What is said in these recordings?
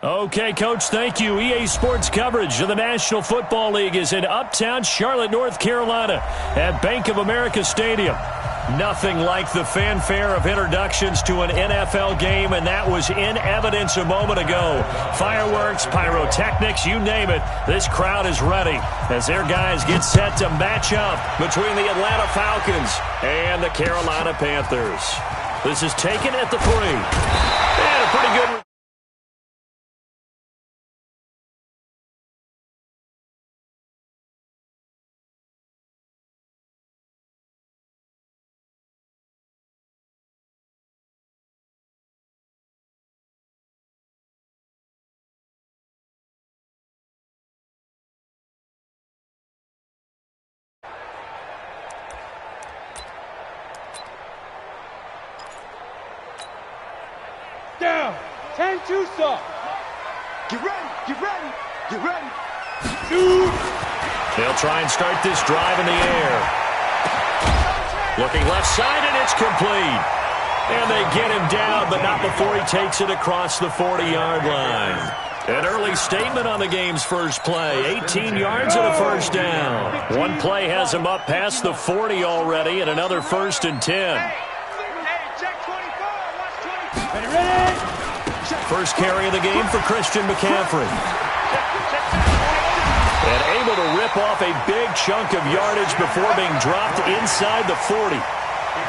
Okay, Coach, thank you. EA Sports coverage of the National Football League is in uptown Charlotte, North Carolina at Bank of America Stadium. Nothing like the fanfare of introductions to an NFL game, and that was in evidence a moment ago. Fireworks, pyrotechnics, you name it. This crowd is ready as their guys get set to match up between the Atlanta Falcons and the Carolina Panthers. This is taken at the 3. And a pretty good... Down. 10-2 stop. Get ready. Get ready. Get ready. Shoot. They'll try and start this drive in the air. Looking left side, and it's complete. And they get him down, but not before he takes it across the 40-yard line. An early statement on the game's first play. 18 yards and a first down. One play has him up past the 40 already, and another 1st and 10. First carry of the game for Christian McCaffrey. And able to rip off a big chunk of yardage before being dropped inside the 40.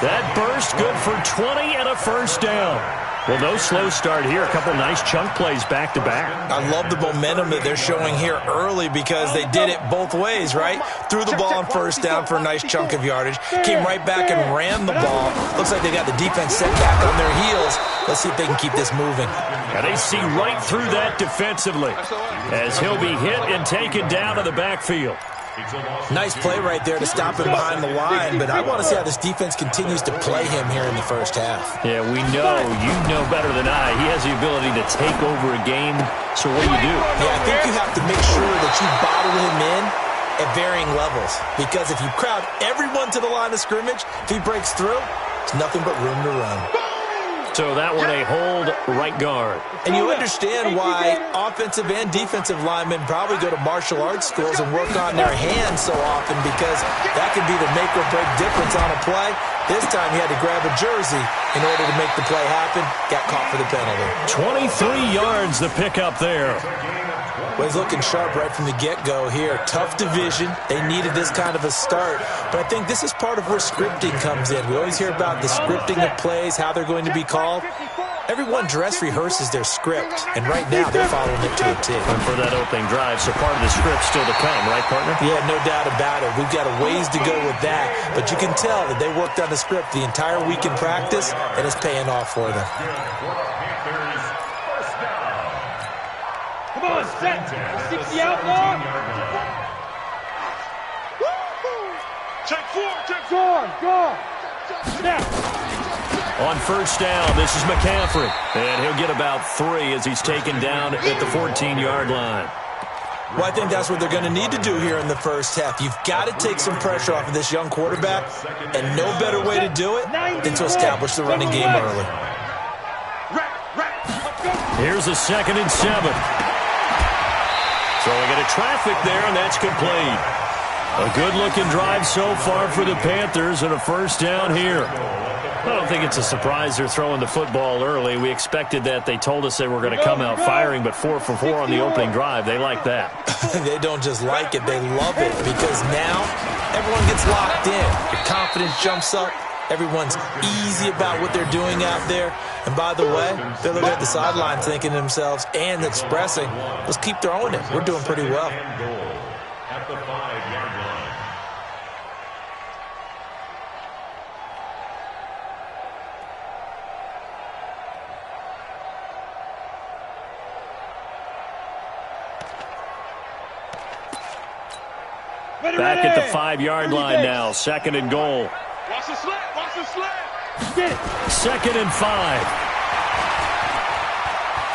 That burst good for 20 and a first down. Well, no slow start here. A couple nice chunk plays back-to-back. I love the momentum that they're showing here early because they did it both ways, right? Threw the ball on first down for a nice chunk of yardage. Came right back and ran the ball. Looks like they got the defense set back on their heels. Let's see if they can keep this moving. And they see right through that defensively as he'll be hit and taken down to the backfield. Nice play right there to stop him behind the line, but I want to see how this defense continues to play him here in the first half. Yeah, we know. You know better than I. He has the ability to take over a game, so what do? Yeah, I think you have to make sure that you bottle him in at varying levels, because if you crowd everyone to the line of scrimmage, if he breaks through, it's nothing but room to run. So that one a hold right guard. And you understand why offensive and defensive linemen probably go to martial arts schools and work on their hands so often, because that can be the make or break difference on a play. This time he had to grab a jersey in order to make the play happen. Got caught for the penalty. 23 yards the pickup there. Well, he's looking sharp right from the get-go here. Tough division. They needed this kind of a start. But I think this is part of where scripting comes in. We always hear about the scripting of plays, how they're going to be called. Everyone dress rehearses their script, and right now they're following it to a T. And for that opening drive, so part of the script still to come, right, partner? Yeah, no doubt about it. We've got a ways to go with that, but you can tell that they worked on the script the entire week in practice, and it's paying off for them. Come on, set. 60 outlaw. Check 4, check 4. Go. Now. On first down, this is McCaffrey. And he'll get about 3 as he's taken down at the 14-yard line. Well, I think that's what they're going to need to do here in the first half. You've got to take some pressure off of this young quarterback, and no better way to do it than to establish the running game early. Here's a 2nd and 7. Throwing into traffic there, and that's complete. A good-looking drive so far for the Panthers, and a first down here. I don't think it's a surprise they're throwing the football early. We expected that. They told us they were going to come out firing, but 4 for 4 on the opening drive. They like that. They don't just like it, they love it, because now everyone gets locked in. Your confidence jumps up. Everyone's easy about what they're doing out there. And by the way, they're looking at the sideline thinking to themselves and expressing, let's keep throwing it. We're doing pretty well. At the 5-yard line. Back at the 5-yard line now. 2nd and goal. Watch the slant. Watch the slant. 2nd and 5.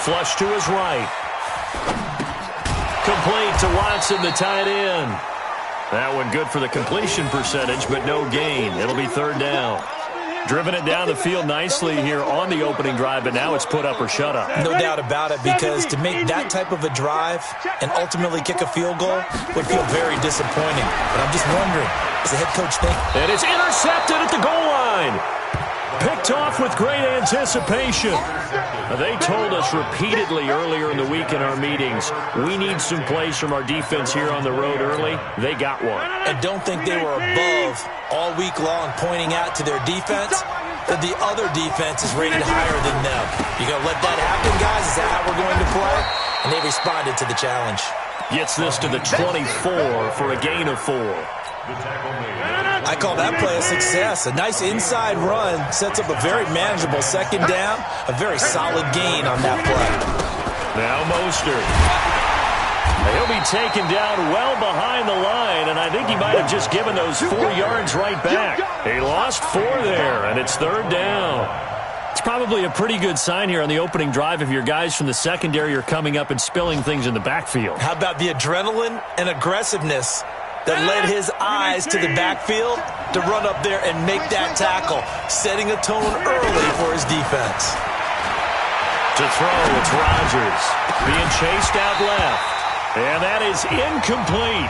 Flush to his right. Complete to Watson, the tight end. That one good for the completion percentage, but no gain. It'll be 3rd down. Driven it down the field nicely here on the opening drive, but now it's put up or shut up. No doubt about it, because to make that type of a drive and ultimately kick a field goal would feel very disappointing. But I'm just wondering, does the head coach think? And it's intercepted at the goal line. Picked off with great anticipation. They told us repeatedly earlier in the week in our meetings, we need some plays from our defense here on the road early. They got one. And don't think they were above all week long pointing out to their defense that the other defense is rated higher than them. You going to let that happen, guys? Is that how we're going to play? And they responded to the challenge. Gets this to the 24 for a gain of 4. I call that play a success. A nice inside run sets up a very manageable second down, a very solid gain on that play. Now Mostert. He'll be taken down well behind the line, and I think he might have just given those 4 yards right back. He lost 4 there, and it's 3rd down. It's probably a pretty good sign here on the opening drive if your guys from the secondary are coming up and spilling things in the backfield. How about the adrenaline and aggressiveness that led his eyes to the backfield to run up there and make that tackle, setting a tone early for his defense. To throw, it's Rodgers being chased out left, and that is incomplete.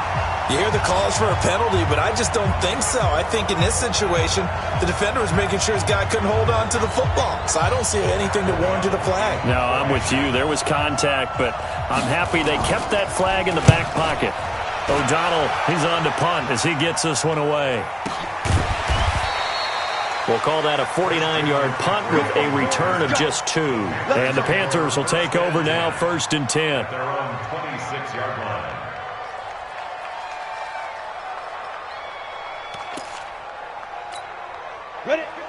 You hear the calls for a penalty, but I just don't think so. I think in this situation, the defender was making sure his guy couldn't hold on to the football, so I don't see anything to warrant a flag. No, I'm with you. There was contact, but I'm happy they kept that flag in the back pocket. O'Donnell, he's on to punt as he gets this one away. We'll call that a 49-yard punt with a return of just 2. And the Panthers will take over now, 1st and 10. They're on 26-yard line.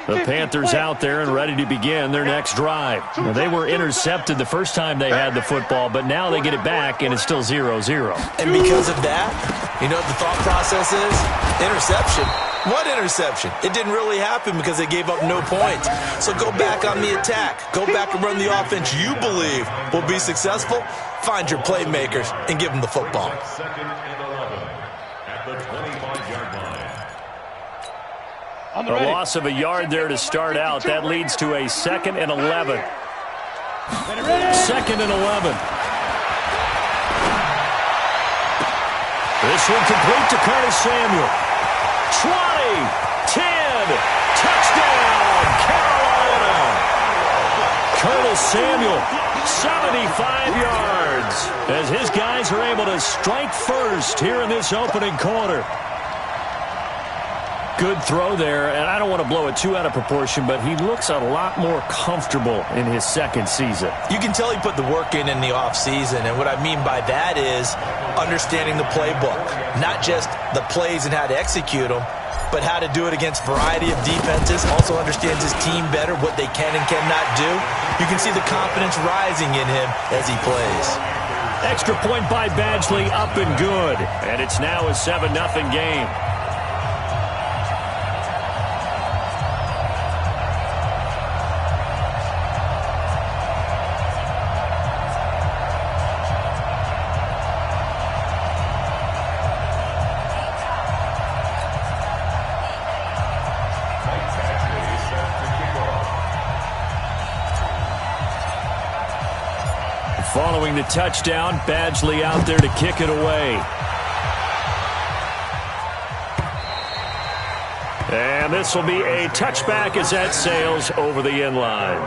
The Panthers out there and ready to begin their next drive. Now, they were intercepted the first time they had the football, but now they get it back, and it's still 0-0. And because of that, you know what the thought process is? Interception. What interception? It didn't really happen because they gave up no points. So go back on the attack. Go back and run the offense you believe will be successful. Find your playmakers and give them the football. 2nd and 11 at the 25-yard line. A loss of a yard there to start out. That leads to a 2nd and 11. 2nd and 11. This one complete to Curtis Samuel. 20, 10, touchdown, Carolina. Curtis Samuel, 75 yards, as his guys are able to strike first here in this opening quarter. Good throw there, and I don't want to blow it too out of proportion, but he looks a lot more comfortable in his 2nd season. You can tell he put the work in the offseason, and what I mean by that is understanding the playbook. Not just the plays and how to execute them, but how to do it against a variety of defenses. Also understands his team better, what they can and cannot do. You can see the confidence rising in him as he plays. Extra point by Badgley, up and good. And it's now a 7-0 game. Following the touchdown, Badgley out there to kick it away. And this will be a touchback as that sails over the end line.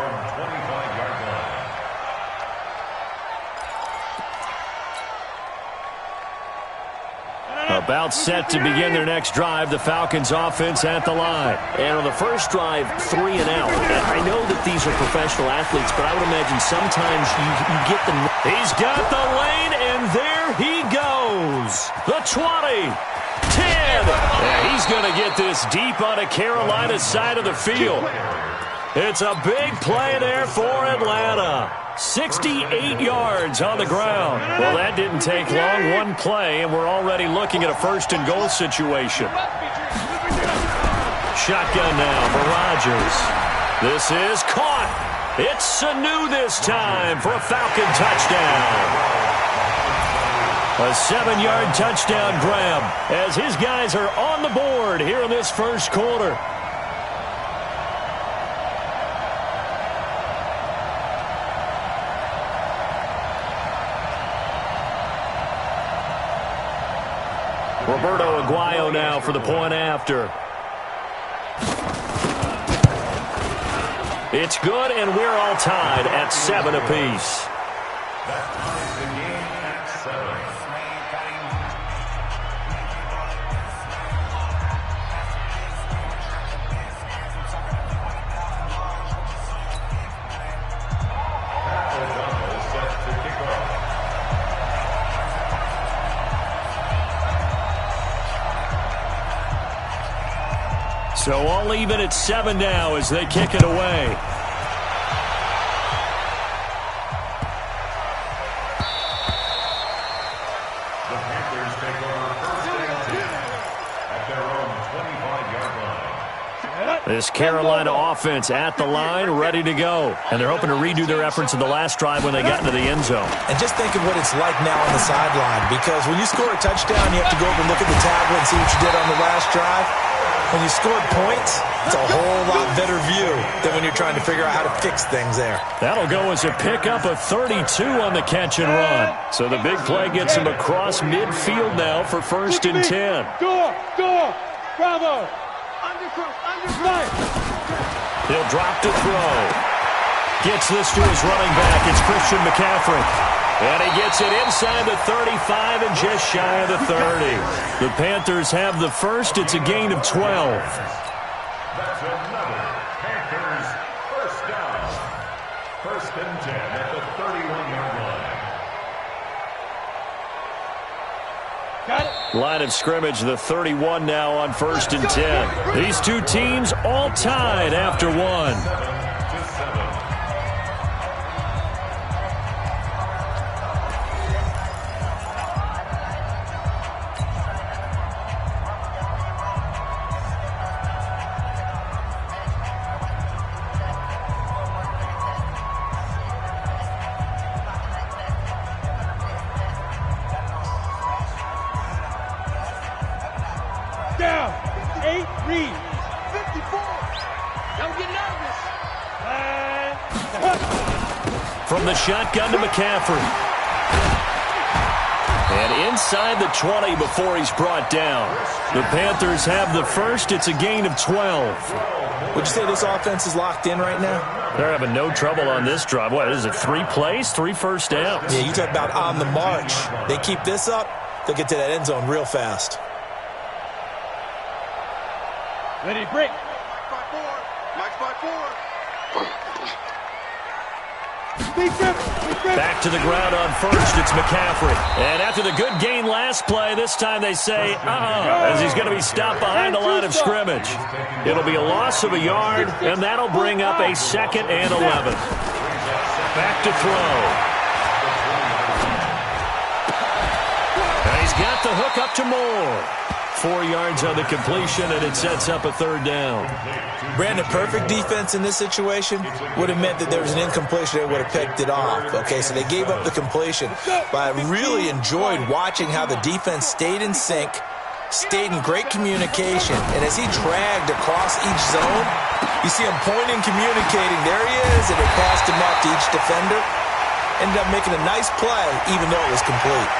About set to begin their next drive, the Falcons offense at the line. And on the first drive, 3 and out. I know that these are professional athletes, but I would imagine sometimes you get them. He's got the lane, and there he goes. The 20, 10. And he's going to get this deep on a Carolina side of the field. It's a big play there for Atlanta. 68 yards on the ground. Well, that didn't take long. One play, and we're already looking at a 1st and goal situation. Shotgun now for Rodgers. This is caught. It's Sanu this time for a Falcon touchdown. A 7-yard touchdown grab as his guys are on the board here in this first quarter. for the point after. It's good, and we're all tied at 7 apiece. That ties the game at 7. So all even at 7 now as they kick it away. The Panthers take over first and 10 at their own 25-yard line. This Carolina offense at the line, ready to go. And they're hoping to redo their efforts in the last drive when they got into the end zone. And just think of what it's like now on the sideline, because when you score a touchdown, you have to go over and look at the tablet and see what you did on the last drive. When you scored points, it's a whole lot better view than when you're trying to figure out how to fix things there. That'll go as a pickup of 32 on the catch and run. So the big play gets him across midfield now for first and 10. Go, Bravo. Right. He'll drop to throw. Gets this to his running back. It's Christian McCaffrey. And he gets it inside the 35 and just shy of the 30. The Panthers have the first. It's a gain of 12. That's another Panthers first down. First and 10 at the 31-yard line. Got it. Line of scrimmage, the 31 now on first and 10. These two teams all tied after one. 7-7. Down. 8 read. 54. Don't get nervous. From the shotgun to McCaffrey. And inside the 20 before he's brought down. The Panthers have the first. It's a gain of 12. Would you say this offense is locked in right now? They're having no trouble on this drive. What is it, 3 plays, 3 first downs? Yeah, you talk about on the march. They keep this up, they'll get to that end zone real fast. Ready, break. Mike's by 4. Back to the ground on first. It's McCaffrey. And after the good gain last play, this time they say, as he's going to be stopped behind the line of scrimmage. It'll be a loss of a yard, and that'll bring up a 2nd and 11. Back to throw. And he's got the hook up to Moore. 4 yards on the completion, and it sets up a 3rd down. Brandon, perfect defense in this situation would have meant that there was an incompletion that would have picked it off. Okay, so they gave up the completion. But I really enjoyed watching how the defense stayed in sync, stayed in great communication. And as he dragged across each zone, you see him pointing, communicating. There he is, and they passed him off to each defender. Ended up making a nice play, even though it was complete.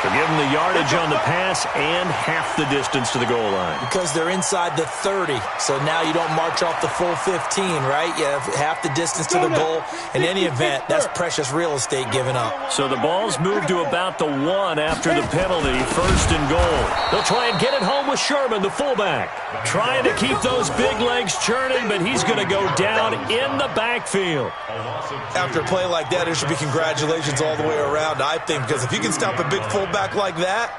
So give them the yardage on the pass and half the distance to the goal line. Because they're inside the 30, so now you don't march off the full 15, right? You have half the distance to the goal. In any event, that's precious real estate given up. So the ball's moved to about the 1 after the penalty, 1st and goal. They'll try and get it home with Sherman, the fullback. Trying to keep those big legs churning, but he's going to go down in the backfield. After a play like that, there should be congratulations all the way around, I think, because if you can stop a big fullback like that,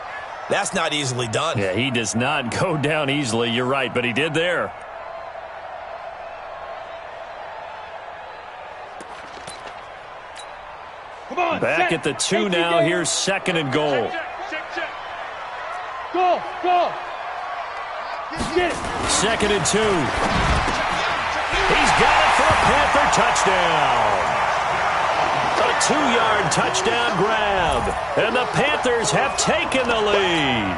that's not easily done. Yeah, he does not go down easily. You're right, but he did there. Come on. Back at the 2 now. Here's 2nd and goal. Check. Go. Get it. 2nd and 2. He's got it for a Panther touchdown. A 2-yard touchdown grab. And the Panthers have taken the lead.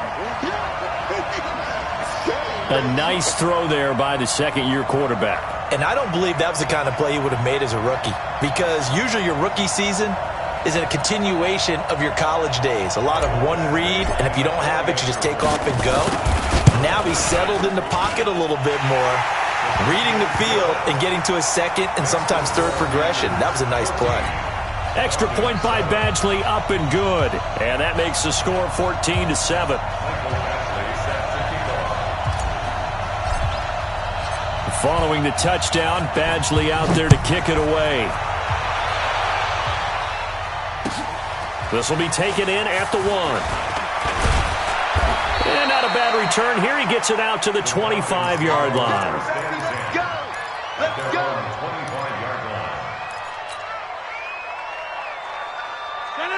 A nice throw there by the 2nd-year quarterback. And I don't believe that was the kind of play he would have made as a rookie, because usually your rookie season is a continuation of your college days. A lot of one read, and if you don't have it, you just take off and go. Now he's settled in the pocket a little bit more, reading the field and getting to a second and sometimes third progression. That was a nice play. Extra point by Badgley, up and good. And that makes the score 14-7. Following the touchdown, Badgley out there to kick it away. This will be taken in at the 1. And not a bad return here. He gets it out to the 25-yard line. Let's go.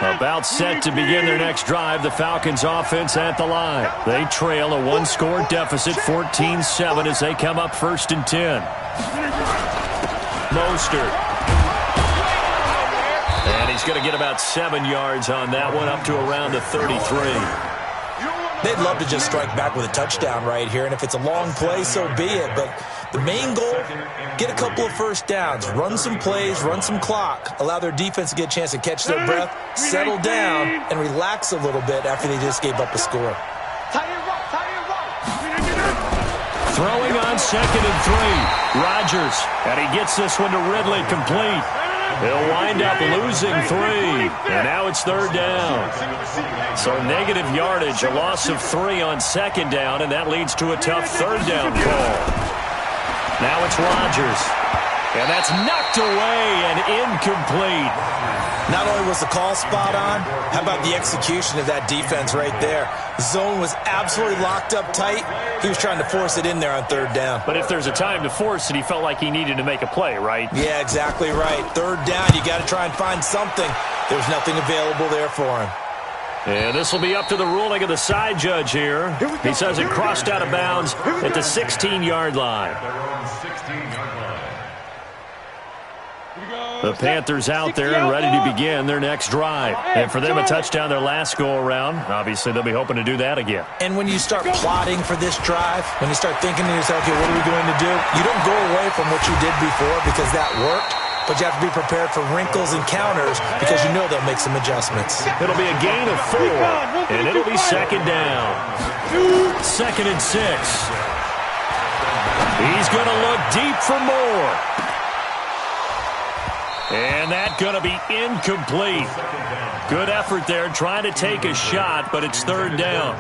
About set to begin their next drive, the Falcons offense at the line. They trail a one-score deficit, 14-7, as they come up 1st and 10. Mostert. And he's going to get about 7 yards on that one, up to around the 33. They'd love to just strike back with a touchdown right here, and if it's a long play, so be it. But the main goal, get a couple of first downs, run some plays, run some clock, allow their defense to get a chance to catch their breath, settle down, and relax a little bit after they just gave up a score. Throwing on 2nd and 3. Rodgers, and he gets this one to Ridley, complete. He'll wind up losing 3, and now it's 3rd down. So negative yardage, a loss of 3 on 2nd down, and that leads to a tough 3rd down call. Now it's Rodgers, and that's knocked away and incomplete. Not only was the call spot on, how about the execution of that defense right there? The zone was absolutely locked up tight. He was trying to force it in there on 3rd down. But if there's a time to force it, he felt like he needed to make a play, right? Yeah, exactly right. 3rd down, you got to try and find something. There was nothing available there for him. And this will be up to the ruling of the side judge here. He says it crossed out of bounds at the 16-yard line. The Panthers out there and ready to begin their next drive. And for them, a touchdown their last go-around. Obviously, they'll be hoping to do that again. And when you start plotting for this drive, when you start thinking to yourself, okay, what are we going to do? You don't go away from what you did before because that worked. But you have to be prepared for wrinkles and counters because you know they'll make some adjustments. It'll be a gain of 4, and it'll be 2nd down. 2nd and 6. He's going to look deep for more. And that's going to be incomplete. Good effort there, trying to take a shot, but it's 3rd down.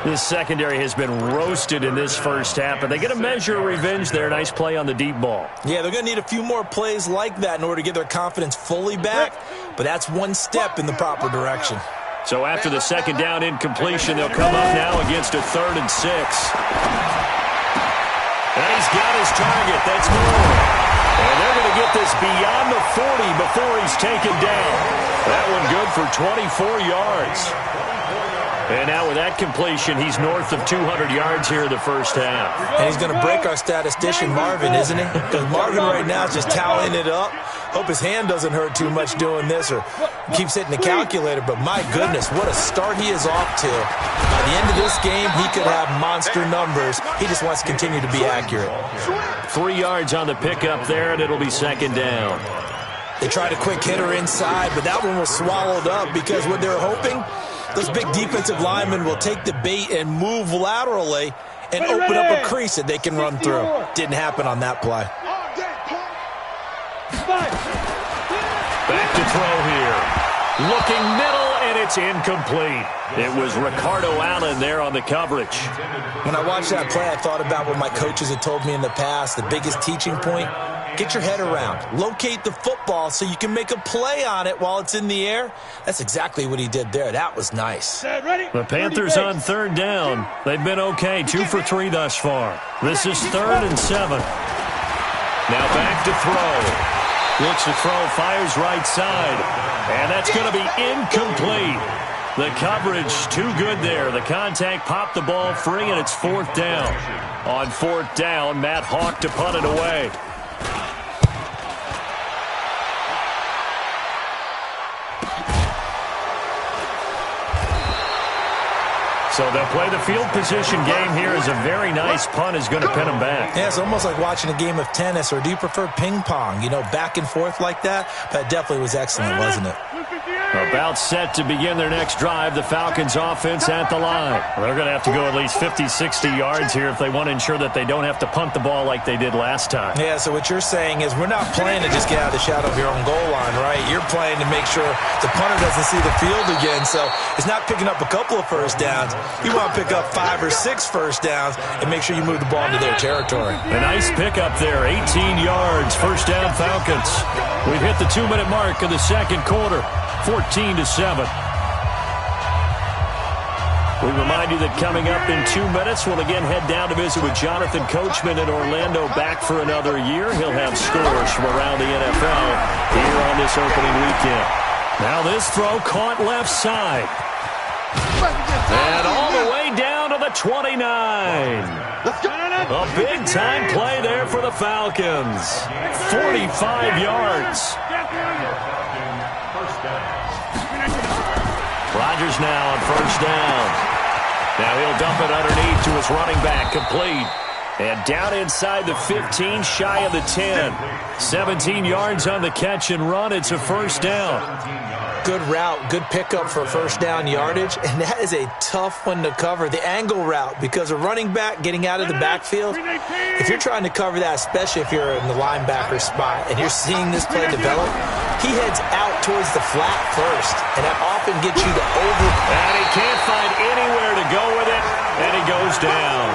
This secondary has been roasted in this first half, but they get a measure of revenge there. Nice play on the deep ball. Yeah, they're going to need a few more plays like that in order to get their confidence fully back, but that's one step in the proper direction. So after the 2nd down incompletion, they'll come up now against a 3rd and 6. And he's got his target. That's more. And they're going to get this beyond the 40 before he's taken down. That one good for 24 yards. And now with that completion, he's north of 200 yards here in the first half. And he's going to break our statistician, Marvin, isn't he? Because Marvin right now is just tallying it up. Hope his hand doesn't hurt too much doing this or keeps hitting the calculator. But my goodness, what a start he is off to. By the end of this game, he could have monster numbers. He just wants to continue to be accurate. 3 yards on the pickup there, and it'll be 2nd down. They tried a quick hitter inside, but that one was swallowed up because what they're hoping, those big defensive linemen will take the bait and move laterally and open up a crease that they can run through. Didn't happen on that play. Back to throw here. Looking middle, and it's incomplete. It was Ricardo Allen there on the coverage. When I watched that play, I thought about what my coaches had told me in the past. The biggest teaching point, get your head around. Locate the football so you can make a play on it while it's in the air. That's exactly what he did there. That was nice. The Panthers on 3rd down. They've been okay, 2 for 3 thus far. This is 3rd and 7. Now back to throw. Looks to throw, fires right side. And that's going to be incomplete. The coverage too good there. The contact popped the ball free, and it's 4th down. On 4th down, Matt Hawk to punt it away. So they'll play the field position game here as a very nice punt is going to pin them back. Yeah, it's almost like watching a game of tennis, or do you prefer ping pong? You know, back and forth like that? That definitely was excellent, wasn't it? About set to begin their next drive, the Falcons offense at the line. They're going to have to go at least 50, 60 yards here if they want to ensure that they don't have to punt the ball like they did last time. Yeah, so what you're saying is we're not playing to just get out of the shadow of your own goal line, right? You're playing to make sure the punter doesn't see the field again. So it's not picking up a couple of first downs. You want to pick up 5 or 6 first downs and make sure you move the ball into their territory. A nice pickup there, 18 yards, first down Falcons. We've hit the 2-minute mark of the second quarter. 14-7. We remind you that coming up in 2 minutes, we'll again head down to visit with Jonathan Coachman in Orlando, back for another year. He'll have scores from around the NFL here on this opening weekend. Now this throw caught left side. And all the way down to the 29. A big-time play there for the Falcons. 45 yards. Rodgers now on first down. Now he'll dump it underneath to his running back, complete. And down inside the 15, shy of the 10. 17 yards on the catch and run. It's a first down. Good route, good pickup for first down yardage, and that is a tough one to cover. The angle route, because a running back getting out of the backfield, if you're trying to cover that, especially if you're in the linebacker spot and you're seeing this play develop, he heads out towards the flat first, and that often gets you to over. And he can't find anywhere to go with it, and he goes down.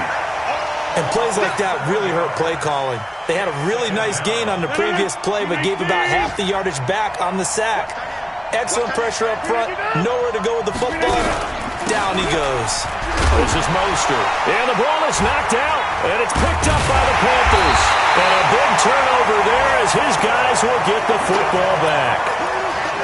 And plays like that really hurt play calling. They had a really nice gain on the previous play, but gave about half the yardage back on the sack. Excellent pressure up front. Nowhere to go with the football. Down he goes. This is Mostert. And the ball is knocked out. And it's picked up by the Panthers. And a big turnover there as his guys will get the football back.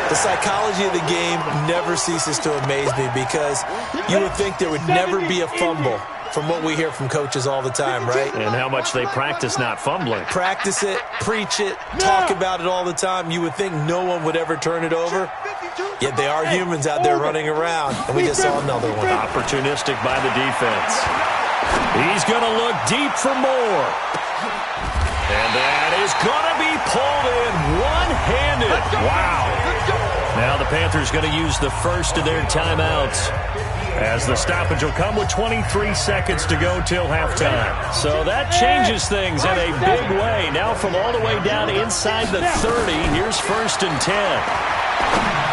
The psychology of the game never ceases to amaze me, because you would think there would never be a fumble from what we hear from coaches all the time, right? And how much they practice not fumbling. Practice it, preach it, talk about it all the time. You would think no one would ever turn it over. Yet they are humans out there running around, and we just saw another one. Opportunistic by the defense. He's going to look deep for more. And that is going to be pulled in one-handed. Wow. Now the Panthers going to use the first of their timeouts, as the stoppage will come with 23 seconds to go till halftime. So that changes things in a big way. Now from all the way down inside the 30, here's first and 10.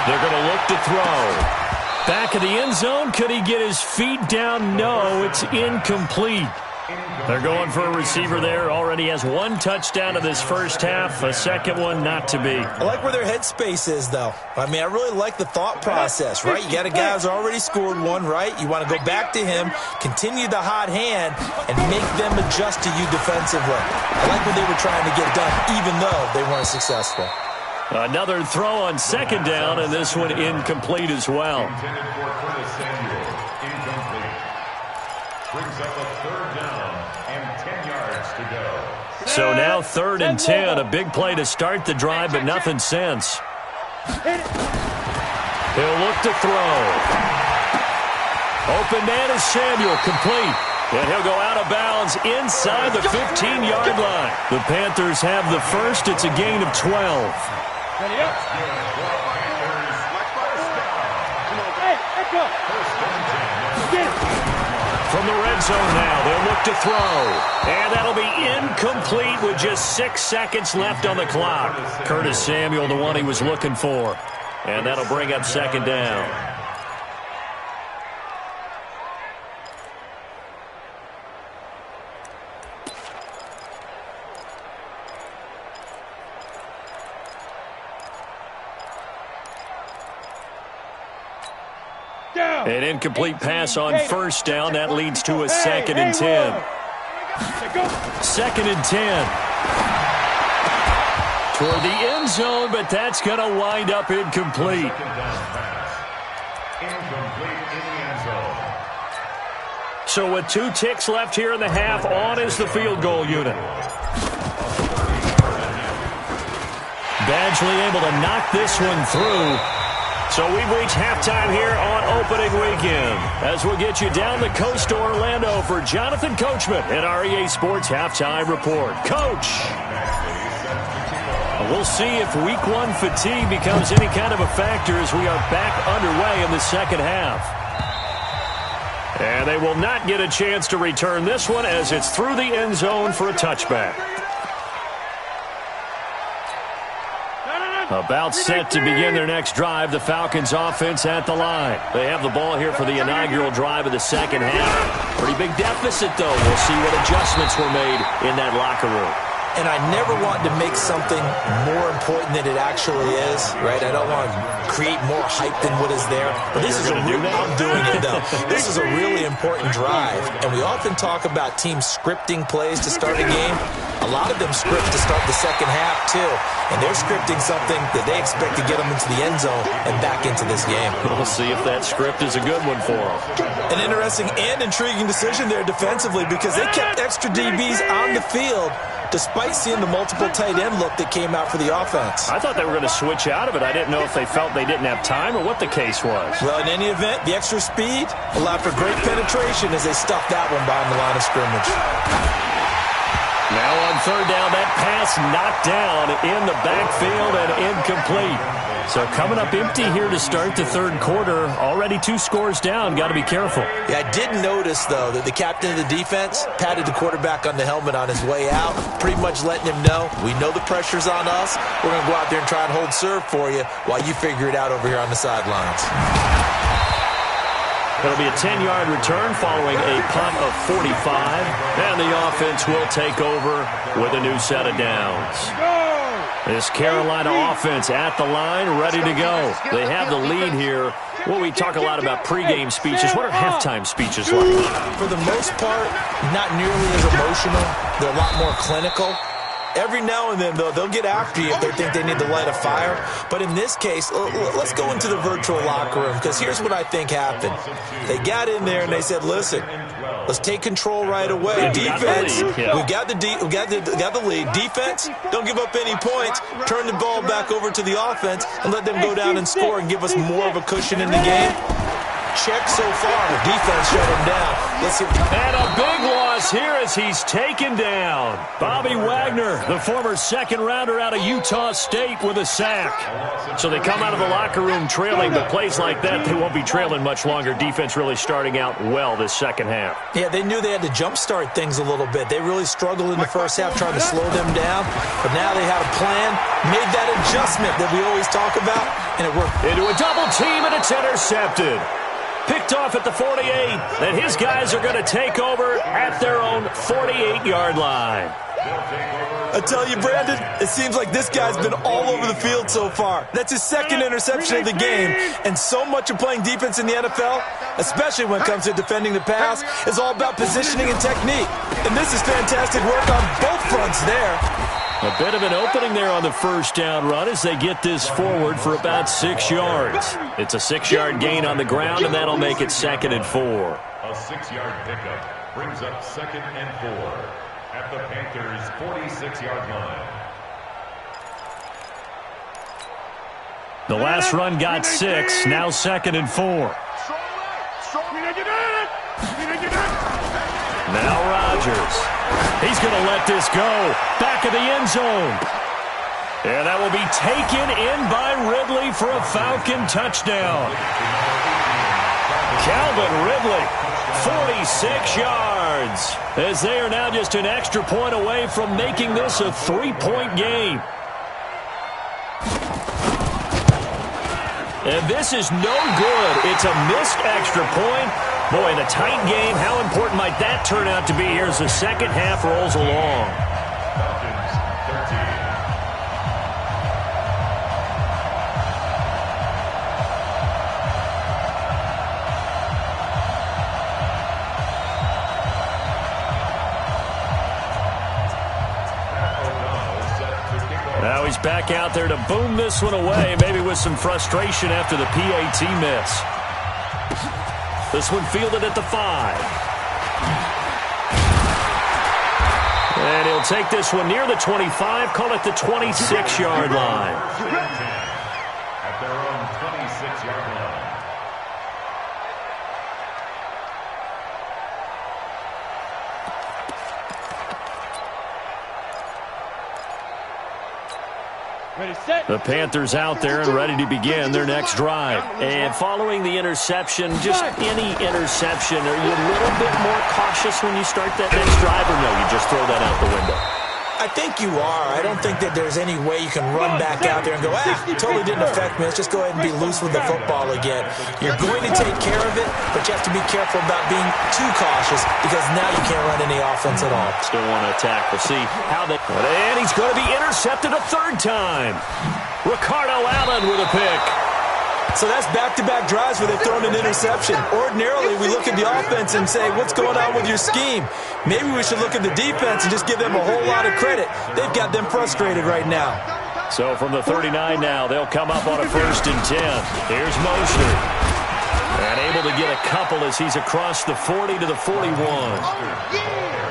They're going to look to throw. Back of the end zone, could he get his feet down? No, it's incomplete. They're going for a receiver there. Already has one touchdown in this first half. A second one not to be. I like where their headspace is, though. I mean, I really like the thought process, right? You got a guy who's already scored one, right? You want to go back to him, continue the hot hand, and make them adjust to you defensively. I like what they were trying to get done, even though they weren't successful. Another throw on second down, and this one incomplete as well. Intended for Curtis Samuel. Incomplete. Brings up a third down and 10 yards to go. So now 3rd and 10. A big play to start the drive, but nothing since. He'll look to throw. Open man is Samuel, complete. And he'll go out of bounds inside the 15-yard line. The Panthers have the first. It's a gain of 12. Ready up. From the red zone now, they'll look to throw. And that'll be incomplete with just 6 seconds left on the clock. Curtis Samuel, the one he was looking for. And that'll bring up second down. An incomplete pass on first down. That leads to a 2nd and 10. 2nd and 10. Toward the end zone, but that's going to wind up incomplete. So with 2 ticks left here in the half, on is the field goal unit. Badgley able to knock this one through. So we've reached halftime here on opening weekend, as we'll get you down the coast to Orlando for Jonathan Coachman in our EA Sports Halftime Report. Coach! We'll see if week one fatigue becomes any kind of a factor as we are back underway in the second half. And they will not get a chance to return this one as it's through the end zone for a touchback. About set to begin their next drive, the Falcons offense at the line. They have the ball here for the inaugural drive of the second half. Pretty big deficit, though. We'll see what adjustments were made in that locker room. And I never want to make something more important than it actually is, right? I don't want to create more hype than what is there. But this is a real, I'm doing it, though. This is a really important drive. And we often talk about teams scripting plays to start a game. A lot of them script to start the second half, too. And they're scripting something that they expect to get them into the end zone and back into this game. We'll see if that script is a good one for them. An interesting and intriguing decision there defensively because they kept extra DBs on the field despite seeing the multiple tight end look that came out for the offense. I thought they were going to switch out of it. I didn't know if they felt they didn't have time or what the case was. Well, in any event, the extra speed allowed for great penetration as they stuffed that one behind the line of scrimmage. Now on third down, that pass knocked down in the backfield and incomplete. So coming up empty here to start the third quarter. Already 2 scores down. Got to be careful. Yeah, I did notice, though, that the captain of the defense patted the quarterback on the helmet on his way out, pretty much letting him know, we know the pressure's on us. We're going to go out there and try and hold serve for you while you figure it out over here on the sidelines. It'll be a 10-yard return following a punt of 45. And the offense will take over with a new set of downs. This Carolina offense at the line, ready to go. They have the lead here. Well, we talk a lot about pregame speeches. What are halftime speeches like? For the most part, not nearly as emotional. They're a lot more clinical. Every now and then, though, they'll get after you if they think they need to light a fire. But in this case, let's go into the virtual locker room, because here's what I think happened. They got in there and they said, listen, let's take control right away. Defense, we got the lead. Defense, don't give up any points. Turn the ball back over to the offense and let them go down and score and give us more of a cushion in the game. Check so far. Defense shut him down. Let's see. And a big loss here as he's taken down. Bobby Wagner, the former second-rounder out of Utah State, with a sack. So they come out of the locker room trailing, but plays like that, they won't be trailing much longer. Defense really starting out well this second half. Yeah, they knew they had to jumpstart things a little bit. They really struggled in the first half trying to slow them down, but now they had a plan, made that adjustment that we always talk about, and it worked. Into a double team, and it's intercepted. Picked off at the 48, and his guys are going to take over at their own 48-yard line. I tell you, Brandon, it seems like this guy's been all over the field so far. That's his second interception of the game, and so much of playing defense in the NFL, especially when it comes to defending the pass, is all about positioning and technique. And this is fantastic work on both fronts there. A bit of an opening there on the first down run as they get this forward for about 6 yards. It's a 6-yard gain on the ground, and that'll make it 2nd and 4. A 6-yard pickup brings up 2nd and 4 at the Panthers' 46-yard line. The last run got 6, now 2nd and 4. Now Rodgers. He's going to let this go. Back of the end zone. And that will be taken in by Ridley for a Falcon touchdown. Calvin Ridley, 46 yards. As they are now just an extra point away from making this a 3-point game. And this is no good. It's a missed extra point. Boy, in a tight game, how important might that turn out to be here as the second half rolls along? Now he's back out there to boom this one away, maybe with some frustration after the PAT miss. This one fielded at the 5. And he'll take this one near the 25, call it the 26-yard line. At their own 26-yard line. The Panthers out there and ready to begin their next drive. And following the interception, just any interception, are you a little bit more cautious when you start that next drive, or no, you just throw that out the window? I think you are. I don't think that there's any way you can run back out there and go, totally didn't affect me. Let's just go ahead and be loose with the football again. You're going to take care of it, but you have to be careful about being too cautious because now you can't run any offense at all. Still want to attack. We'll see how they... And he's going to be intercepted a third time. Ricardo Allen with a pick. So that's back-to-back drives where they've thrown an interception. Ordinarily, we look at the offense and say, what's going on with your scheme? Maybe we should look at the defense and just give them a whole lot of credit. They've got them frustrated right now. So from the 39 now, they'll come up on a 1st and 10. Here's Mostert. And able to get a couple as he's across the 40 to the 41.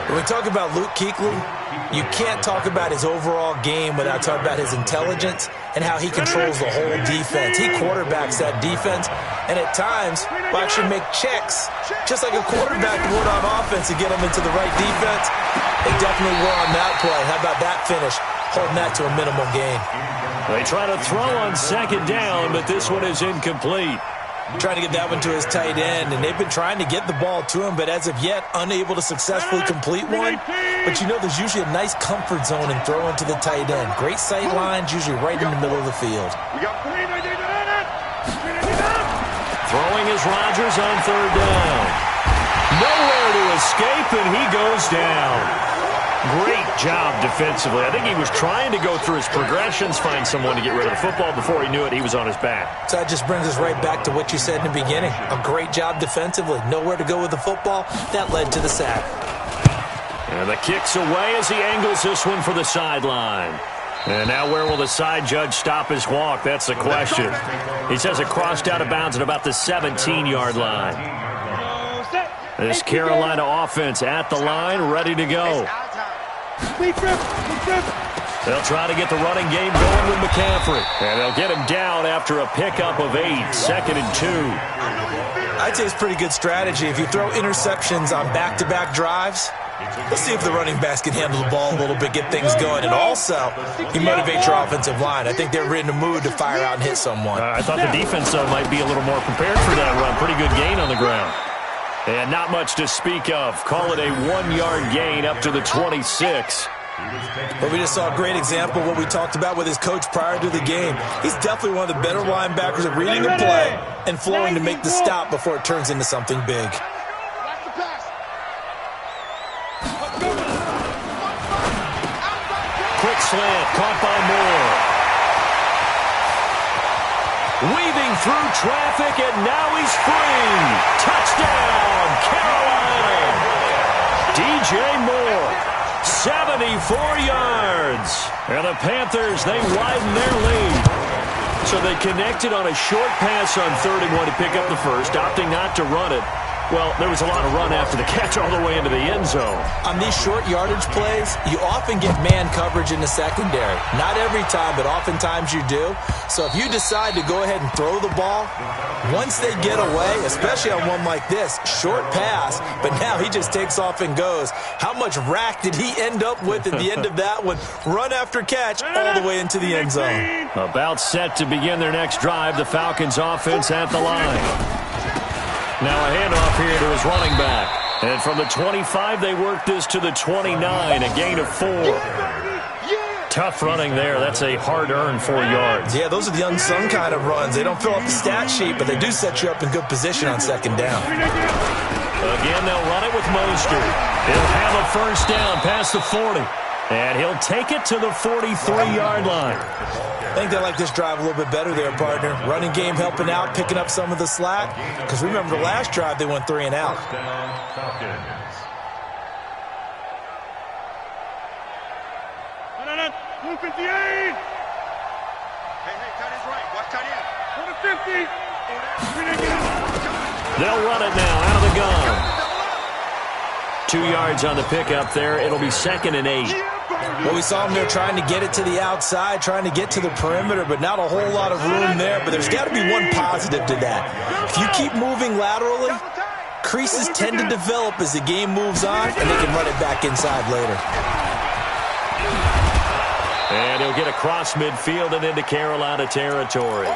When we talk about Luke Kuechly, you can't talk about his overall game without talking about his intelligence and how he controls the whole defense. He quarterbacks that defense, and at times will actually make checks, just like a quarterback would on offense to get them into the right defense. They definitely were on that play. How about that finish, holding that to a minimal gain? They try to throw on 2nd down, but this one is incomplete. Trying to get that one to his tight end, and they've been trying to get the ball to him, but as of yet, unable to successfully complete one. But you know there's usually a nice comfort zone in throwing to the tight end. Great sight lines, usually right in the middle of the field. Throwing is Rodgers on 3rd down. Nowhere to escape, and he goes down. Great job defensively. I think he was trying to go through his progressions, find someone to get rid of the football. Before he knew it, he was on his back. So that just brings us right back to what you said in the beginning. A great job defensively. Nowhere to go with the football. That led to the sack. And the kick's away as he angles this one for the sideline. And now where will the side judge stop his walk? That's the question. He says it crossed out of bounds at about the 17-yard line. This Carolina offense at the line, ready to go. They'll try to get the running game going with McCaffrey. And they'll get him down after a pickup of 8, 2nd and 2. I'd say it's pretty good strategy. If you throw interceptions on back-to-back drives, let's see if the running backs can handle the ball a little bit, get things going. And also, you motivate your offensive line. I think they're in the mood to fire out and hit someone. I thought the defense, though, might be a little more prepared for that run. Pretty good gain on the ground. And not much to speak of. Call it a 1-yard gain up to the 26. But we just saw a great example of what we talked about with his coach prior to the game. He's definitely one of the better linebackers at reading the play and flowing to make the stop before it turns into something big. Quick slant, caught by Moore. Weaving through traffic, and now he's free. Touchdown, Carolina. DJ Moore, 74 yards. And the Panthers, they widen their lead. So they connected on a short pass on 3rd and 1 to pick up the first, opting not to run it. Well, there was a lot of run after the catch all the way into the end zone. On these short yardage plays, you often get man coverage in the secondary. Not every time, but oftentimes you do. So if you decide to go ahead and throw the ball, once they get away, especially on one like this, short pass, but now he just takes off and goes. How much rack did he end up with at the end of that one? Run after catch all the way into the end zone. About set to begin their next drive, the Falcons offense at the line. Now a handoff here to his running back. And from the 25, they work this to the 29, a gain of 4. Tough running there. That's a hard-earned 4 yards. Yeah, those are the unsung kind of runs. They don't fill up the stat sheet, but they do set you up in good position on 2nd down. Again, they'll run it with Mostert. He'll have a first down past the 40. And he'll take it to the 43-yard line. I think they like this drive a little bit better there, partner. Running game helping out, picking up some of the slack. Because remember, the last drive, they went 3 and out. Blue 58! Hey, tight end's right. Watch tight end. Go to 50. They'll run it now out of the gun. 2 yards on the pickup there. It'll be 2nd and 8. Well, we saw them there trying to get it to the outside, trying to get to the perimeter, but not a whole lot of room there. But there's got to be one positive to that. If you keep moving laterally, creases tend to develop as the game moves on, and they can run it back inside later. And he'll get across midfield and into Carolina territory.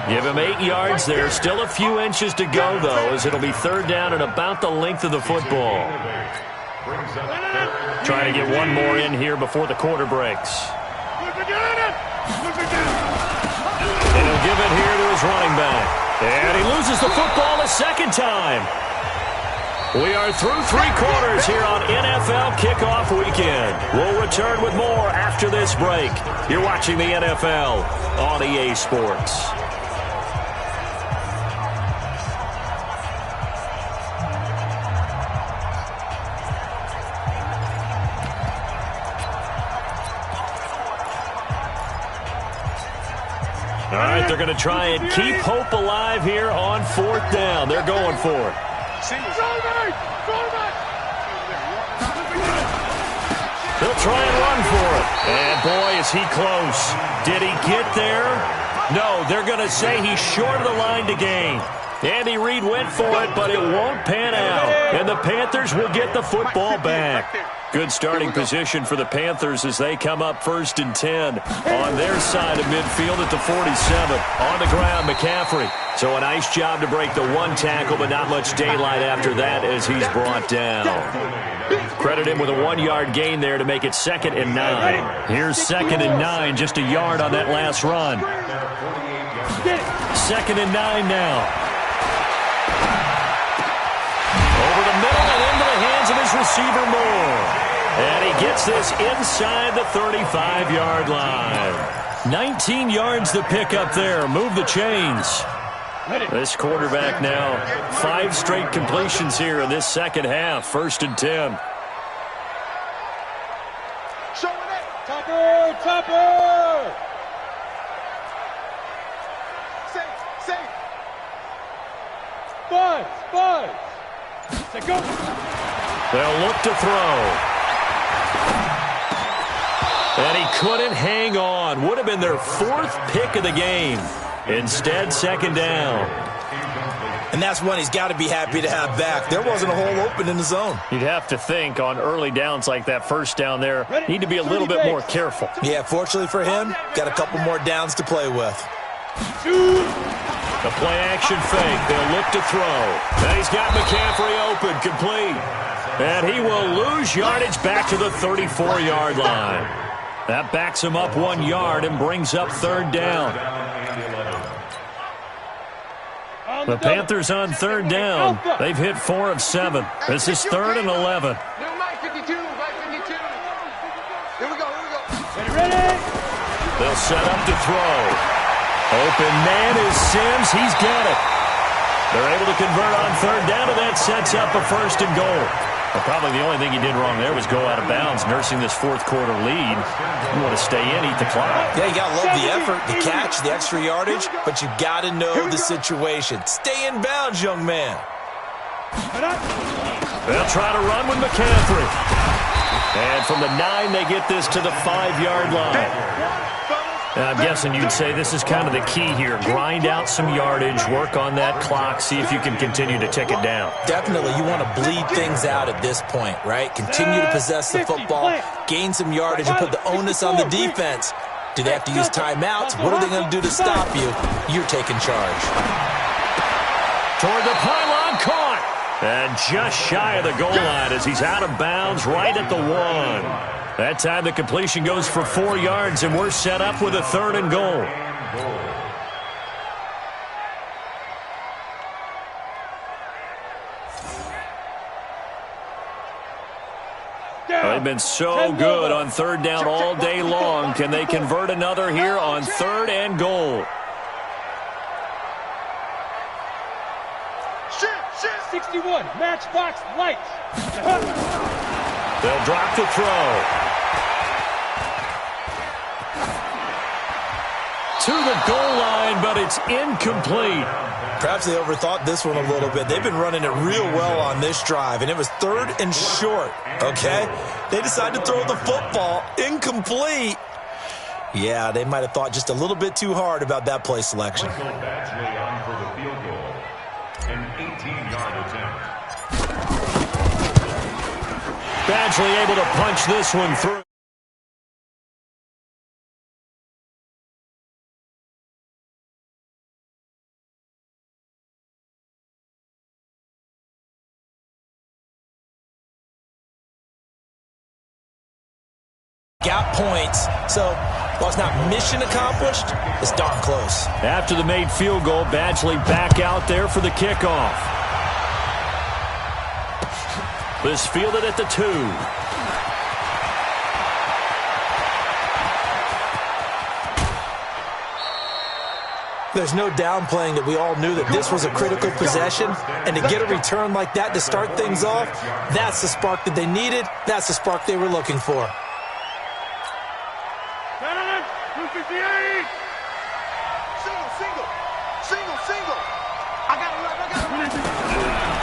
Give him 8 yards there. Still a few inches to go, though, as it'll be third down and about the length of the football. Trying to get one more in here before the quarter breaks. And he'll give it here to his running back. And he loses the football a second time. We are through 3 quarters here on NFL Kickoff Weekend. We'll return with more after this break. You're watching the NFL on EA Sports. All right, they're going to try and keep hope alive here on 4th down. They're going for it. They'll try and run for it. And, boy, is he close. Did he get there? No, they're going to say he's short of the line to gain. Andy Reid went for it, but it won't pan out. And the Panthers will get the football back. Good starting position for the Panthers as they come up 1st and 10 on their side of midfield at the 47. On the ground, McCaffrey. So a nice job to break the 1 tackle, but not much daylight after that as he's brought down. Credit him with a 1-yard gain there to make it 2nd and 9. Here's 2nd and 9, just a yard on that last run. 2nd and 9 now. Over the middle and into the hands of his receiver Moore. And he gets this inside the 35-yard line. 19 yards to pick up there. Move the chains. This quarterback now, 5 straight completions here in this second half. 1st and 10. Topper! Topper! Safe! Buzz! Go! They'll look to throw. And he couldn't hang on. Would have been their 4th pick of the game. Instead, 2nd down. And that's one he's got to be happy to have back. There wasn't a hole open in the zone. You'd have to think on early downs like that, 1st down there, need to be a little bit more careful. Yeah, fortunately for him, got a couple more downs to play with. The play-action fake. They'll look to throw. And he's got McCaffrey open, complete. And he will lose yardage back to the 34-yard line. That backs him up 1 yard and brings up 3rd down. The Panthers on 3rd down. They've hit 4 of 7. This is 3rd and 11. They'll set up to throw. Open man is Sims. He's got it. They're able to convert on 3rd down, and that sets up a 1st and goal. Well, probably the only thing he did wrong there was go out of bounds, nursing this 4th quarter lead. You want to stay in, eat the clock. Yeah, you got to love the effort, the catch, the extra yardage, but you got to know the situation. Stay in bounds, young man. They'll try to run with McCaffrey. And from the 9, they get this to the 5-yard line. And I'm guessing you'd say this is kind of the key here. Grind out some yardage, work on that clock, see if you can continue to tick it down. Definitely. You want to bleed things out at this point, right? Continue to possess the football, gain some yardage, and put the onus on the defense. Do they have to use timeouts? What are they going to do to stop you? You're taking charge. Toward the pylon, caught. And just shy of the goal line as he's out of bounds right at the 1. That time the completion goes for 4 yards, and we're set up with a 3rd and goal. They've been so good on 3rd down all day long. Can they convert another here on 3rd and goal? 61, matchbox lights. They'll drop to throw. To the goal line, but it's incomplete. Perhaps they overthought this one a little bit. They've been running it real well on this drive, and it was 3rd and short, okay? They decided to throw the football incomplete. Yeah, they might have thought just a little bit too hard about that play selection. Badgley on for the field goal. An 18-yard attempt. Badgley able to punch this one through. got points. So while it's not mission accomplished, it's darn close. After the made field goal, Badgley back out there for the kickoff. This fielded at the 2. There's no downplaying that we all knew that this was a critical possession, and to get a return like that to start things off, that's the spark that they needed. That's the spark they were looking for. 258. Single. I got it.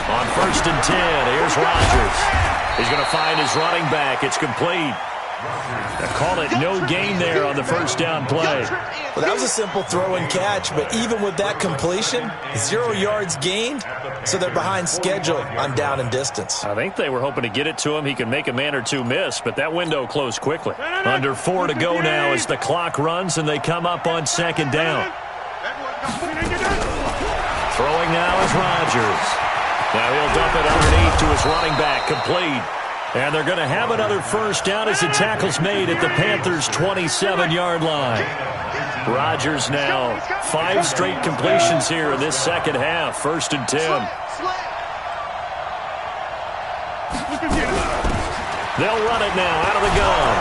On 1st and 10, here's Rodgers. He's going to find his running back. It's complete. They call it no gain there on the first down play. Well, that was a simple throw and catch, but even with that completion, 0 yards gained, so they're behind schedule on down and distance. I think they were hoping to get it to him. He can make a man or two miss, but that window closed quickly. Under 4 to go now as the clock runs and they come up on 2nd down. Throwing now is Rodgers. Now he'll dump it underneath to his running back, complete. And they're going to have another first down as the tackle's made at the Panthers' 27-yard line. Rodgers now 5 straight completions here in this second half. 1st and 10. They'll run it now out of the gun.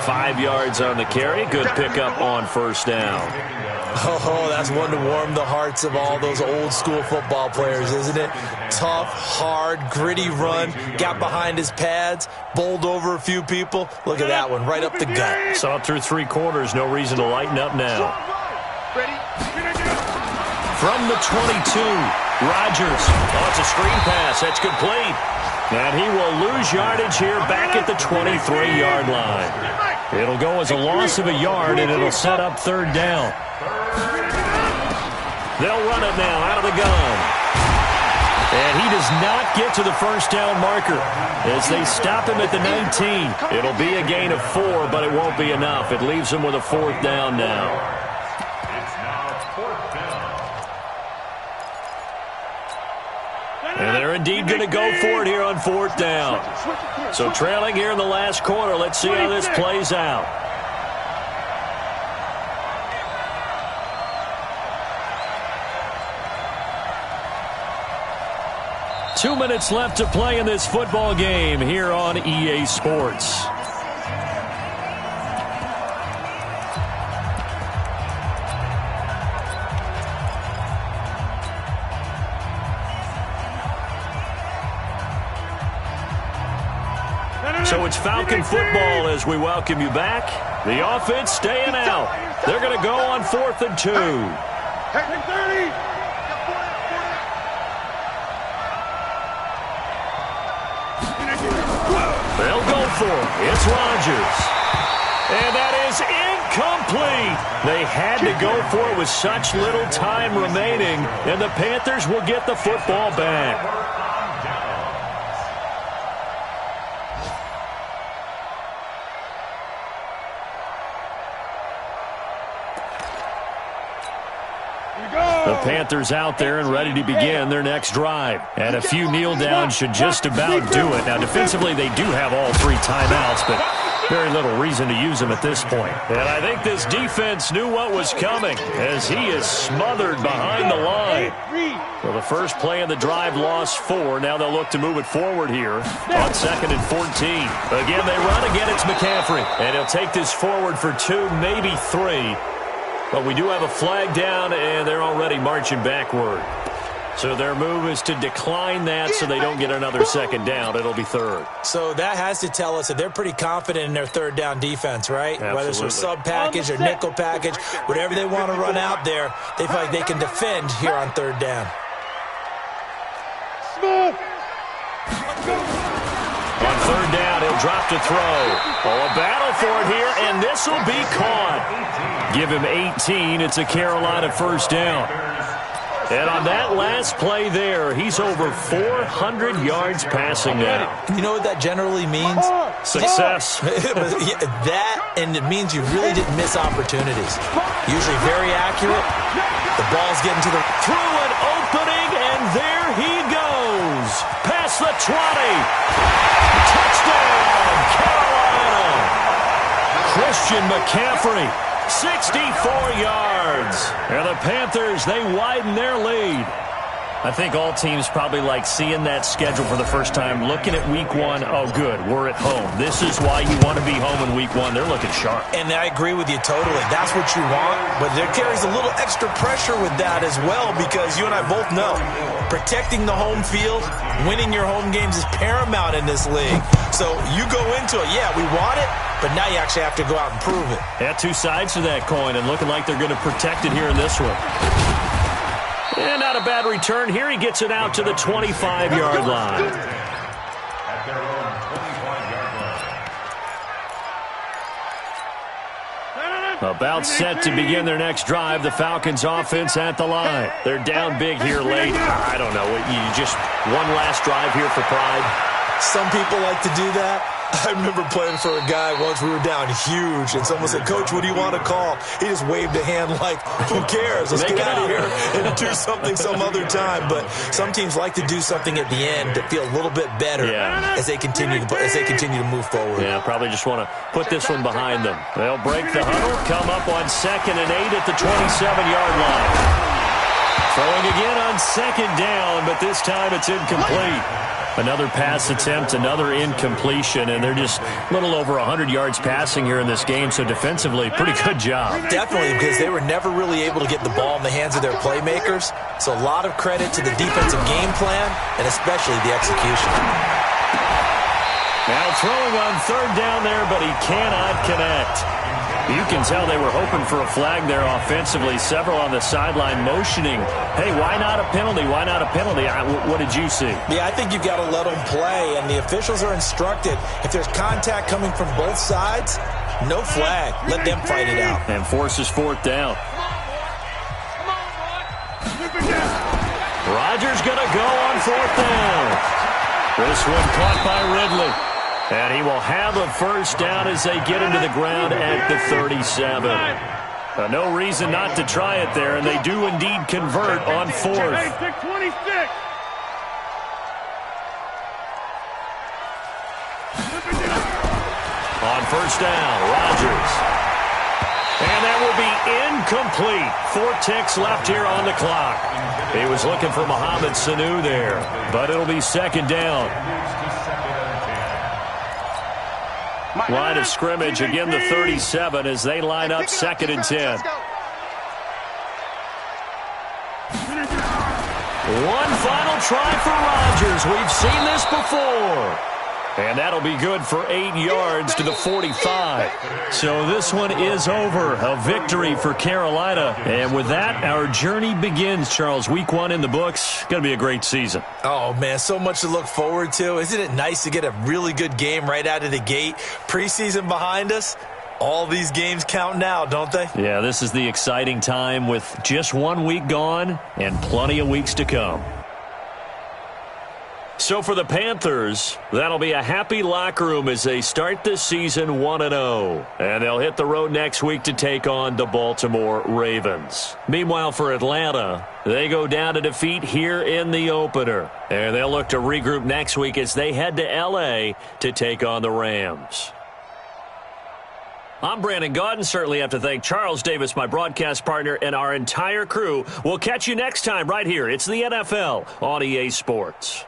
5 yards on the carry. Good pickup on 1st down. Oh, that's one to warm the hearts of all those old-school football players, isn't it? Tough, hard, gritty run. Got behind his pads, bowled over a few people. Look at that one, right up the gut. Saw it through 3 quarters. No reason to lighten up now. From the 22, Rodgers. Oh, it's a screen pass. That's complete. And he will lose yardage here back at the 23-yard line. It'll go as a loss of a yard, and it'll set up 3rd down. They'll run it now out of the gun. And he does not get to the first down marker as they stop him at the 19. It'll be a gain of 4, but it won't be enough. It leaves him with a 4th down now. It's now 4th down. And they're indeed going to go for it here on 4th down. So trailing here in the last quarter. Let's see how this plays out. 2 minutes left to play in this football game here on EA Sports. So it's Falcon football as we welcome you back. The offense staying out. They're going to go on 4th and 2. They'll go for it. It's Rodgers. And that is incomplete. They had to go for it with such little time remaining, and the Panthers will get the football back. The Panthers out there and ready to begin their next drive. And a few kneel downs should just about do it. Now, defensively, they do have all 3 timeouts, but very little reason to use them at this point. And I think this defense knew what was coming as he is smothered behind the line. Well, the first play of the drive lost 4. Now they'll look to move it forward here on 2nd and 14. Again, they run again. It's McCaffrey. And he'll take this forward for 2, maybe 3. But we do have a flag down, and they're already marching backward. So their move is to decline that so they don't get another 2nd down. It'll be 3rd. So that has to tell us that they're pretty confident in their 3rd down defense, right? Absolutely. Whether it's a sub-package or nickel package, whatever they want to run out there, they feel like they can defend here on 3rd down. On 3rd down, he'll drop to throw. Oh, a battle for it here, and this will be caught. Give him 18. It's a Carolina 1st down. And on that last play there, he's over 400 yards passing now. You know what that generally means? Success. That, and it means you really didn't miss opportunities. Usually very accurate. The ball's getting to the... Through an opening, and there he goes. Past the 20. Touchdown, Carolina. McCaffrey, 64 yards. And the Panthers, they widen their lead. I think all teams probably like seeing that schedule for the first time, looking at week one. Oh, good, we're at home. This is why you want to be home in week one. They're looking sharp. And I agree with you totally. That's what you want, but there carries a little extra pressure with that as well, because you and I both know protecting the home field, winning your home games is paramount in this league. So you go into it, yeah, we want it, but now you actually have to go out and prove it. Yeah, two sides to that coin, and looking like they're going to protect it here in this one. And not a bad return here. He gets it out to the 25-yard line. At their own 25-yard line. About set to begin their next drive. The Falcons offense at the line. They're down big here late. I don't know. You just one last drive here for pride. Some people like to do that. I remember playing for a guy once. We were down huge, and someone said, "Coach, what do you want to call?" He just waved a hand like, who cares? Let's get out of here and do something some other time. But some teams like to do something at the end to feel a little bit better as they continue to move forward. Yeah, probably just want to put this one behind them. They'll break the huddle, come up on 2nd and 8 at the 27-yard line. Throwing again on 2nd down, but this time it's incomplete. Another pass attempt, another incompletion, and they're just a little over 100 yards passing here in this game, so defensively, pretty good job. Definitely, because they were never really able to get the ball in the hands of their playmakers, so a lot of credit to the defensive game plan and especially the execution. Now throwing on 3rd down there, but he cannot connect. You can tell they were hoping for a flag there offensively. Several on the sideline motioning, hey, why not a penalty? Why not a penalty? What did you see? Yeah, I think you've got to let them play, and the officials are instructed, if there's contact coming from both sides, no flag. Let them fight it out. And forces 4th down. Rodgers going to go on 4th down. This one caught by Ridley. And he will have a 1st down as they get into the ground at the 37. No reason not to try it there, and they do indeed convert on 4th. On 1st down, Rodgers. And that will be incomplete. 4 ticks left here on the clock. He was looking for Mohamed Sanu there, but it'll be 2nd down. Line of scrimmage, again the 37 as they line up 2nd and 10. One final try for Rodgers. We've seen this before. And that'll be good for 8 yards to the 45. So this one is over. A victory for Carolina. And with that, our journey begins, Charles. Week 1 in the books. Going to be a great season. Oh, man, so much to look forward to. Isn't it nice to get a really good game right out of the gate? Preseason behind us. All these games count now, don't they? Yeah, this is the exciting time with just 1 week gone and plenty of weeks to come. So for the Panthers, that'll be a happy locker room as they start this season 1-0. And they'll hit the road next week to take on the Baltimore Ravens. Meanwhile, for Atlanta, they go down to defeat here in the opener. And they'll look to regroup next week as they head to L.A. to take on the Rams. I'm Brandon Gaudin. Certainly have to thank Charles Davis, my broadcast partner, and our entire crew. We'll catch you next time right here. It's the NFL on EA Sports.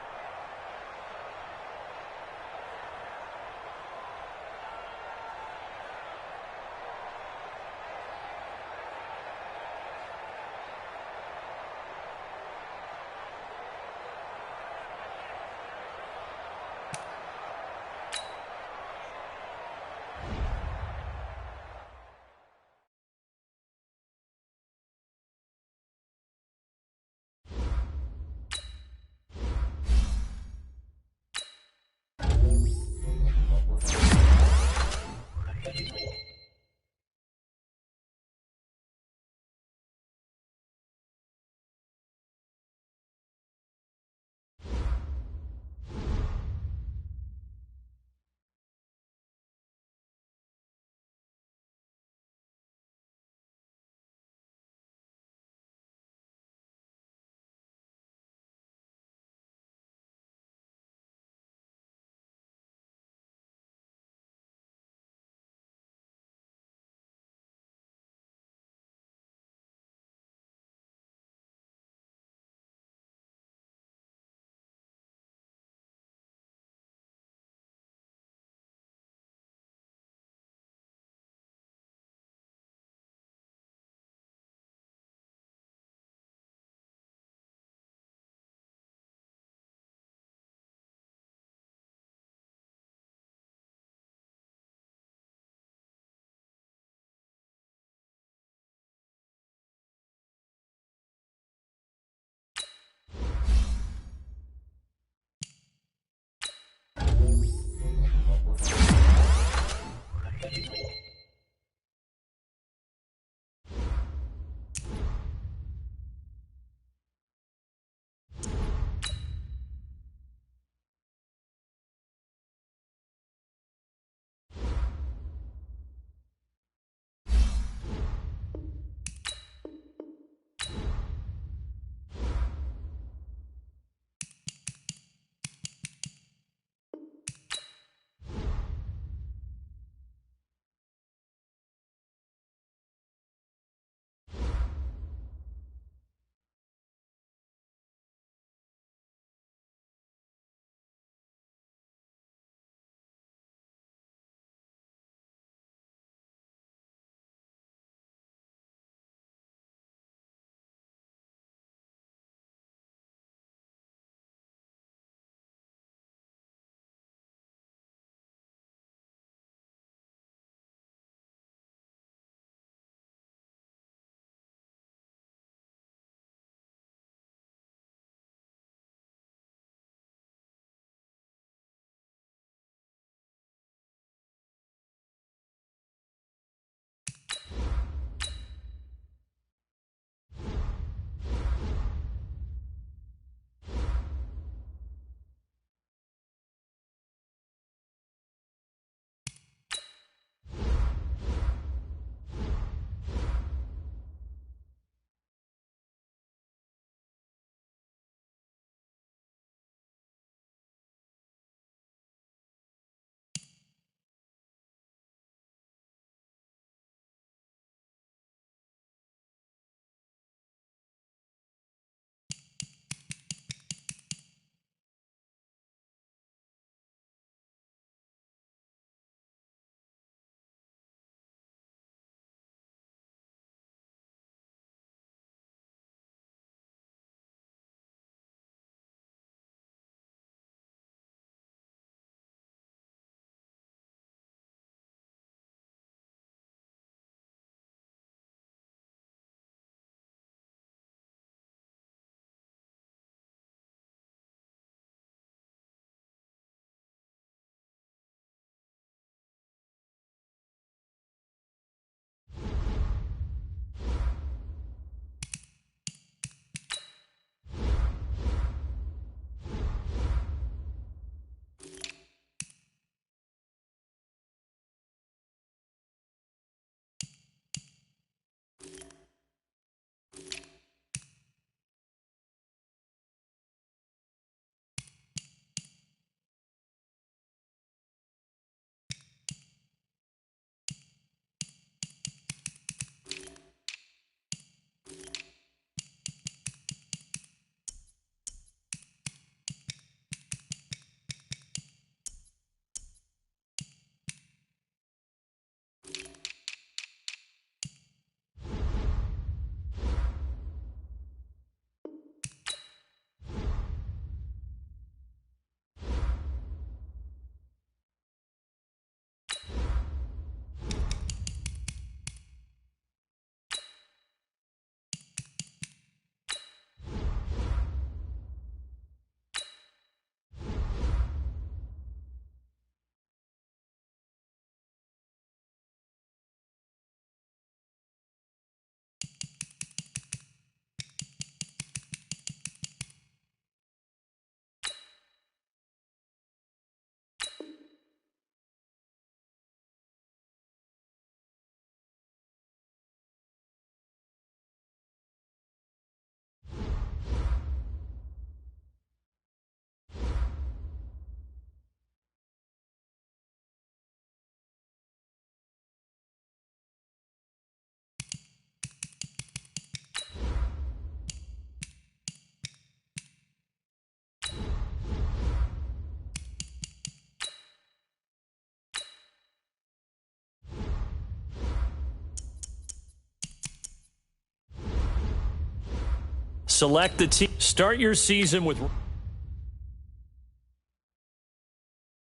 Select the team. Start your season with...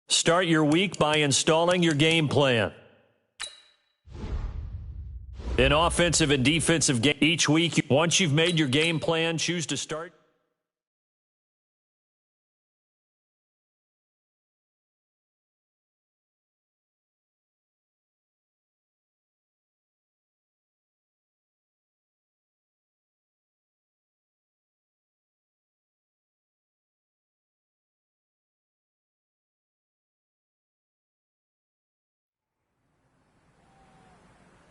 Start your week by installing your game plan. An offensive and defensive game each week. Once you've made your game plan, choose to start.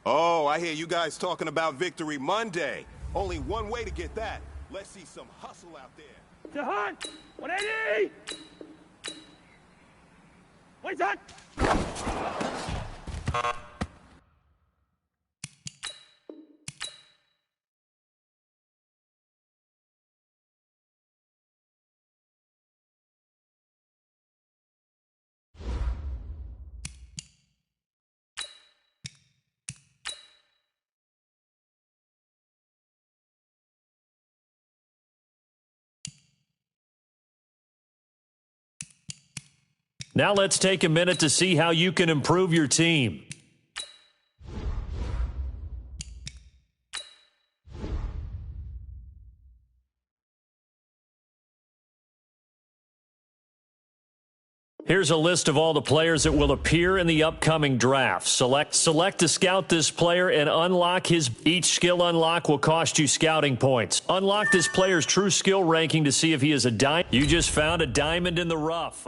Oh, I hear you guys talking about Victory Monday. Only one way to get that. Let's see some hustle out there. To hunt! 180! What's that? Now let's take a minute to see how you can improve your team. Here's a list of all the players that will appear in the upcoming draft. Select to scout this player and unlock his... Each skill unlock will cost you scouting points. Unlock this player's true skill ranking to see if he is a diamond. You just found a diamond in the rough.